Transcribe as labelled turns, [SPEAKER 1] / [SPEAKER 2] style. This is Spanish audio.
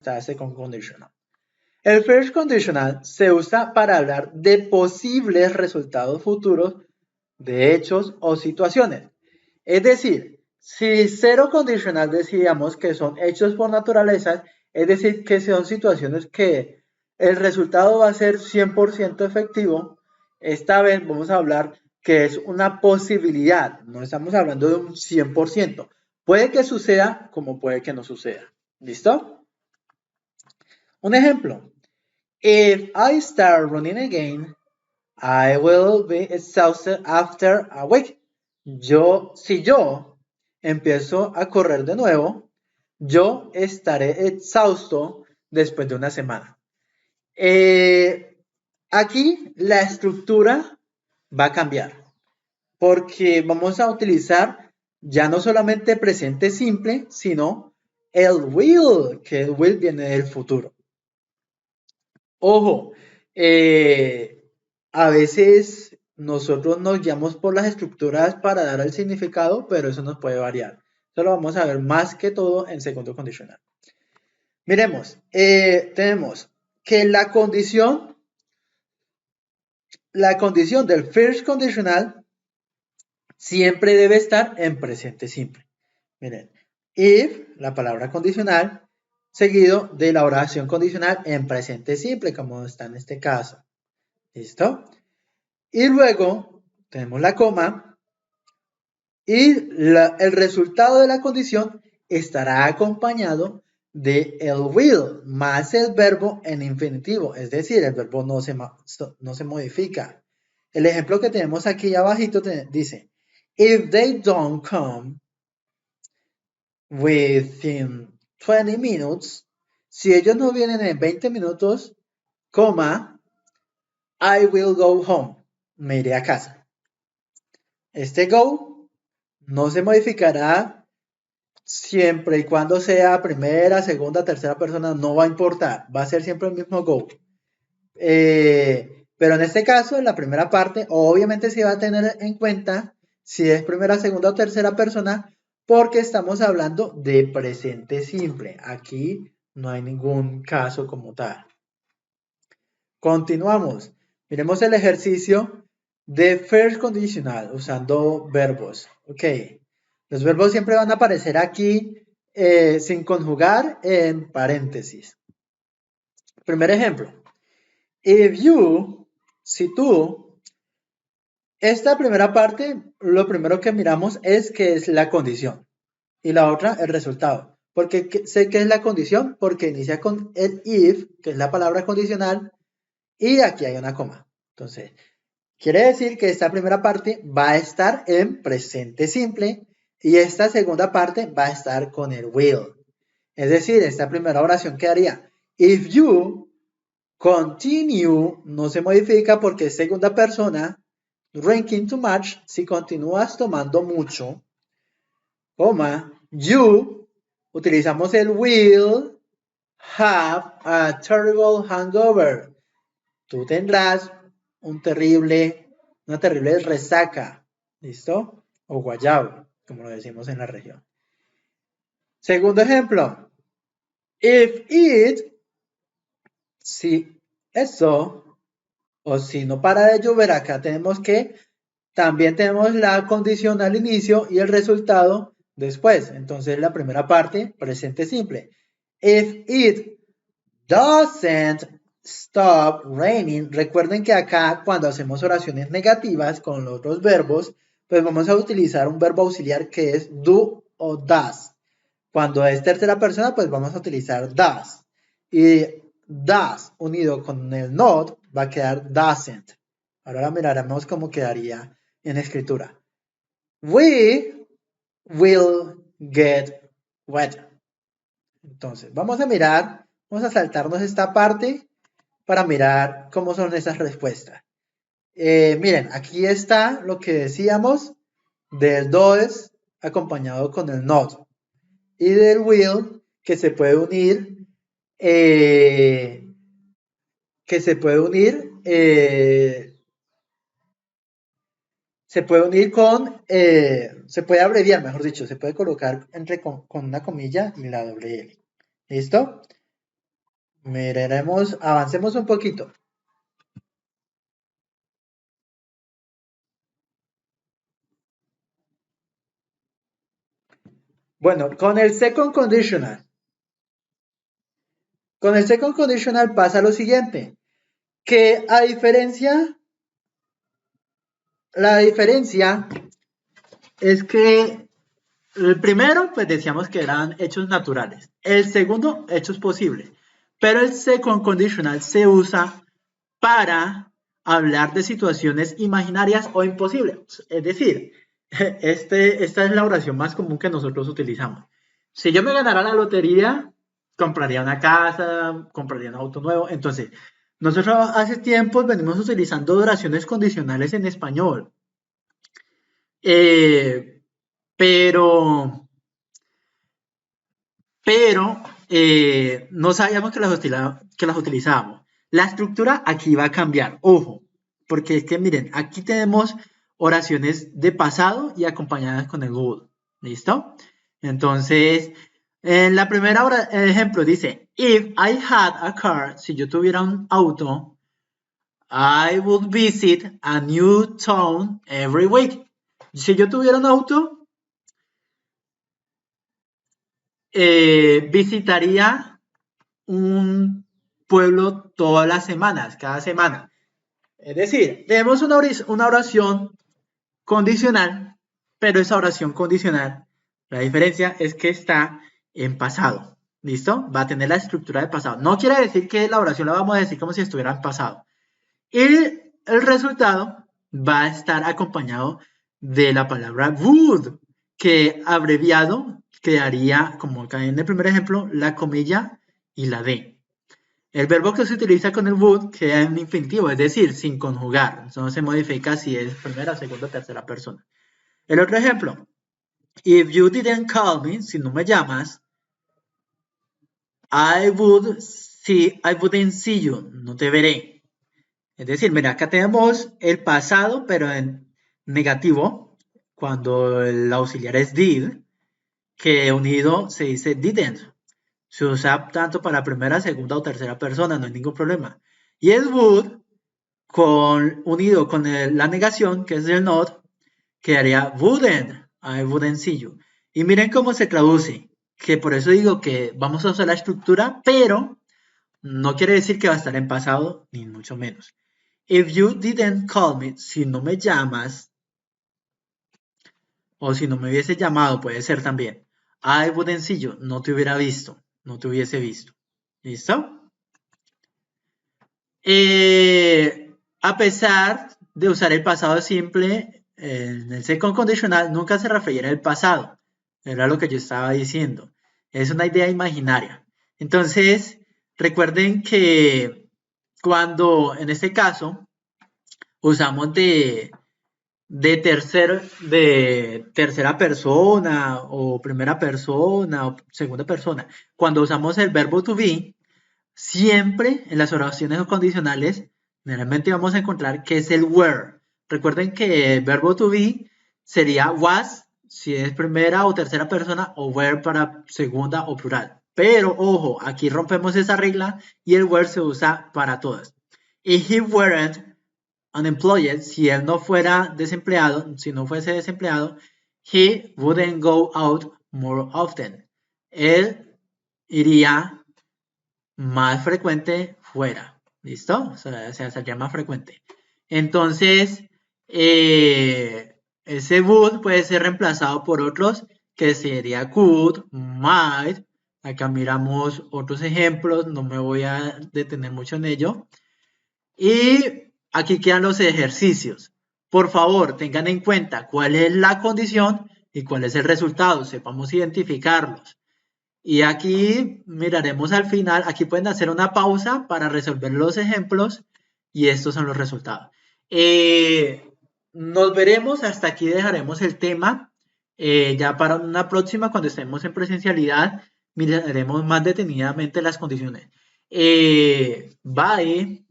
[SPEAKER 1] está second conditional. El first conditional se usa para hablar de posibles resultados futuros de hechos o situaciones. Es decir, si zero conditional decíamos que son hechos por naturaleza, es decir, que son situaciones que el resultado va a ser 100% efectivo, esta vez vamos a hablar que es una posibilidad, no estamos hablando de un 100%. Puede que suceda como puede que no suceda. ¿Listo? Un ejemplo. If I start running again, I will be exhausted after a week. Si yo empiezo a correr de nuevo, yo estaré exhausto después de una semana. Aquí la estructura va a cambiar porque vamos a utilizar ya no solamente presente simple, sino el will, que el will viene del futuro. Ojo, a veces nosotros nos guiamos por las estructuras para dar el significado, pero eso nos puede variar. Eso lo vamos a ver más que todo en segundo condicional. Miremos, tenemos que la condición del first conditional siempre debe estar en presente simple. Miren, if, la palabra condicional, seguido de la oración condicional en presente simple, como está en este caso. ¿Listo? Y luego tenemos la coma y el resultado de la condición estará acompañado de el will más el verbo en infinitivo, es decir, el verbo no se modifica. El ejemplo que tenemos aquí abajito dice, if they don't come within 20 minutes, si ellos no vienen en 20 minutos, coma, I will go home, me iré a casa. Este go no se modificará siempre y cuando sea primera, segunda, tercera persona, no va a importar, va a ser siempre el mismo go. Pero en este caso, en la primera parte, obviamente se va a tener en cuenta si es primera, segunda o tercera persona, porque estamos hablando de presente simple. Aquí no hay ningún caso como tal. Continuamos. Miremos el ejercicio de first conditional usando verbos. Ok. Los verbos siempre van a aparecer aquí sin conjugar en paréntesis. Primer ejemplo. If you, si tú, esta primera parte, lo primero que miramos es que es la condición y la otra el resultado. Porque sé que es la condición porque inicia con el if, que es la palabra condicional, y aquí hay una coma. Entonces, quiere decir que esta primera parte va a estar en presente simple y esta segunda parte va a estar con el will. Es decir, esta primera oración quedaría if you continue, no se modifica porque es segunda persona, drinking too much, si continúas tomando mucho, coma, you, utilizamos el will have a terrible hangover. Tú tendrás una terrible resaca, ¿listo? O guayabo, como lo decimos en la región. Segundo ejemplo. If it, si eso, o si no para de llover, acá también tenemos la condición al inicio y el resultado después. Entonces la primera parte, presente simple. If it doesn't stop raining. Recuerden que acá cuando hacemos oraciones negativas con los otros verbos, pues vamos a utilizar un verbo auxiliar que es do o does. Cuando es tercera persona, pues vamos a utilizar does. Y does unido con el not va a quedar doesn't. Ahora miraremos cómo quedaría en escritura. We will get wet. Entonces, vamos a saltarnos esta parte para mirar cómo son esas respuestas. Miren, aquí está lo que decíamos del does acompañado con el not y del will que se puede unir se puede abreviar, mejor dicho, se puede colocar con una comilla y la doble L. ¿Listo? Miraremos, avancemos un poquito. Bueno, con el second conditional. Con el second conditional pasa lo siguiente, que la diferencia es que el primero, pues decíamos que eran hechos naturales. El segundo, hechos posibles. Pero el second conditional se usa para hablar de situaciones imaginarias o imposibles. Es decir, esta es la oración más común que nosotros utilizamos. Si yo me ganara la lotería, compraría una casa, compraría un auto nuevo. Entonces, nosotros hace tiempo venimos utilizando oraciones condicionales en español. Pero no sabíamos que las utilizábamos. La estructura aquí va a cambiar, ojo, porque es que miren, aquí tenemos oraciones de pasado y acompañadas con el would, ¿listo? Entonces, en la primera ejemplo dice, if I had a car, si yo tuviera un auto, I would visit a new town every week. Si yo tuviera un auto, visitaría un pueblo todas las semanas, cada semana. Es decir, tenemos una oración condicional, pero esa oración condicional, la diferencia es que está en pasado. ¿Listo? Va a tener la estructura de pasado. No quiere decir que la oración la vamos a decir como si estuviera en pasado. Y el resultado va a estar acompañado de la palabra would, que abreviado quedaría, como acá en el primer ejemplo, la comilla y la D. El verbo que se utiliza con el would queda en infinitivo, es decir, sin conjugar. No se modifica si es primera, segunda o tercera persona. El otro ejemplo. If you didn't call me, si no me llamas, I wouldn't see you, no te veré. Es decir, mira, acá tenemos el pasado, pero en negativo, cuando el auxiliar es did, que unido se dice didn't. Se usa tanto para primera, segunda o tercera persona, no hay ningún problema. Y el would, unido con la negación, que es el not, quedaría wouldn't, I wouldn't see you. Y miren cómo se traduce, que por eso digo que vamos a usar la estructura, pero no quiere decir que va a estar en pasado, ni mucho menos. If you didn't call me, si no me llamas, o si no me hubiese llamado, puede ser también. I wouldn't see you, no te hubiera visto, no te hubiese visto. ¿Listo? A pesar de usar el pasado simple, en el second conditional nunca se refiere al pasado. Era lo que yo estaba diciendo. Es una idea imaginaria. Entonces, recuerden que cuando, en este caso, usamos de tercera persona o primera persona o segunda persona, cuando usamos el verbo to be, siempre en las oraciones condicionales, generalmente vamos a encontrar que es el were. Recuerden que el verbo to be sería was si es primera o tercera persona o were para segunda o plural. Pero ojo, aquí rompemos esa regla y el were se usa para todas. If he weren't unemployed, si él no fuera desempleado, si no fuese desempleado, he wouldn't go out more often. Él iría más frecuente fuera. ¿Listo? O sea, sería más frecuente. Entonces, ese would puede ser reemplazado por otros que sería could, might. Acá miramos otros ejemplos, no me voy a detener mucho en ello. Y aquí quedan los ejercicios. Por favor, tengan en cuenta cuál es la condición y cuál es el resultado. Sepamos identificarlos. Y aquí miraremos al final, aquí pueden hacer una pausa para resolver los ejemplos y estos son los resultados. Nos veremos, hasta aquí dejaremos el tema. Ya para una próxima, cuando estemos en presencialidad, miraremos más detenidamente las condiciones. Bye.